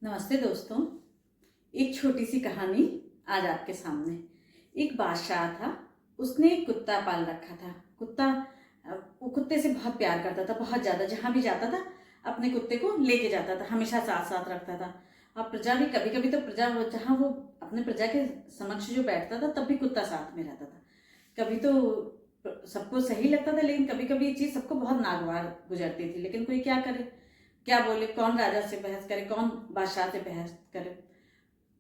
नमस्ते दोस्तों। एक छोटी सी कहानी आज आपके सामने। एक बादशाह था, उसने एक कुत्ता पाल रखा था। वो कुत्ते से बहुत प्यार करता था, बहुत ज़्यादा। जहाँ भी जाता था अपने कुत्ते को लेके जाता था, हमेशा साथ साथ रखता था। और प्रजा भी कभी कभी तो जहाँ वो अपने प्रजा के समक्ष जो बैठता था तब भी कुत्ता साथ में रहता था। कभी तो सबको सही लगता था, लेकिन कभी कभी ये चीज़ सबको बहुत नागवार गुजरती थी। लेकिन कोई क्या करे, क्या बोले, कौन राजा से बहस करे, कौन बादशाह से बहस करे।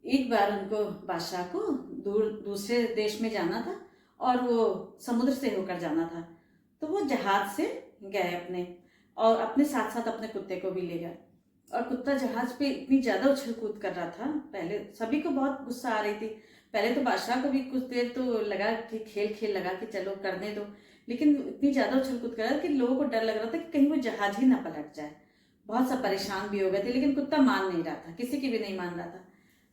एक बार उनको बादशाह को दूसरे देश में जाना था और वो समुद्र से होकर जाना था। तो वो जहाज से गए अपने, और अपने साथ साथ अपने कुत्ते को भी ले गए। और कुत्ता जहाज पे इतनी ज्यादा उछल कूद कर रहा था, पहले सभी को बहुत गुस्सा आ रही थी। पहले तो बादशाह को भी कुछ देर तो लगा कि खेल खेल लगा कि चलो करने दो, लेकिन इतनी ज्यादा उछल कूद कर रहा था कि लोगों को डर लग रहा था कि कहीं वो जहाज ही ना पलट जाए। बहुत सा परेशान भी हो गए थे, लेकिन कुत्ता मान नहीं रहा था, किसी की भी नहीं मान रहा था।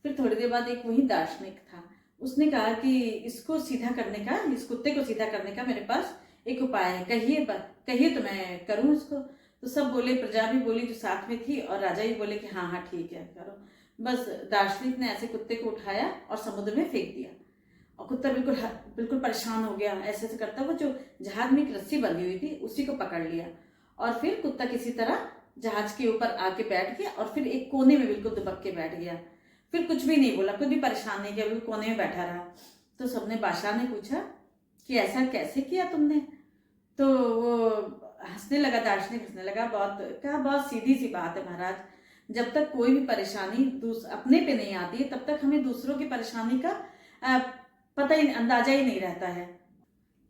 फिर थोड़ी देर बाद एक वही दार्शनिक था, उसने कहा कि इसको सीधा करने का, इस कुत्ते को सीधा करने का मेरे पास एक उपाय है, कहिए कहिए तो मैं करूं इसको। तो सब बोले, प्रजा भी बोली जो साथ में थी, और राजा भी बोले कि हाँ हाँ ठीक है करो। बस दार्शनिक ने ऐसे कुत्ते को उठाया और समुद्र में फेंक दिया। और कुत्ता बिल्कुल बिल्कुल परेशान हो गया। ऐसे ऐसे करता वो जो जहाज में एक रस्सी बंधी हुई थी उसी को पकड़ लिया, और फिर कुत्ता किसी तरह जहाज के ऊपर आके बैठ गया, और फिर एक कोने में बिल्कुल दुबक के बैठ गया। फिर कुछ भी नहीं बोला, कुछ भी परेशान नहीं किया, बिल्कुल कोने में बैठा रहा। तो सबने, बादशाह ने पूछा कि ऐसा कैसे किया तुमने। तो वो हंसने लगा, दार्शनिक हंसने लगा, बहुत सीधी सी बात है महाराज। जब तक कोई भी परेशानी अपने पे नहीं आती है तब तक हमें दूसरों की परेशानी का पता ही, अंदाजा ही नहीं रहता है।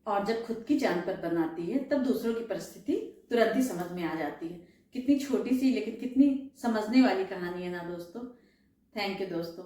और जब खुद की जान पर बनाती है तब दूसरों की परिस्थिति तुरंत ही समझ में आ जाती है। कितनी छोटी सी लेकिन कितनी समझने वाली कहानी है ना दोस्तों। थैंक यू दोस्तों।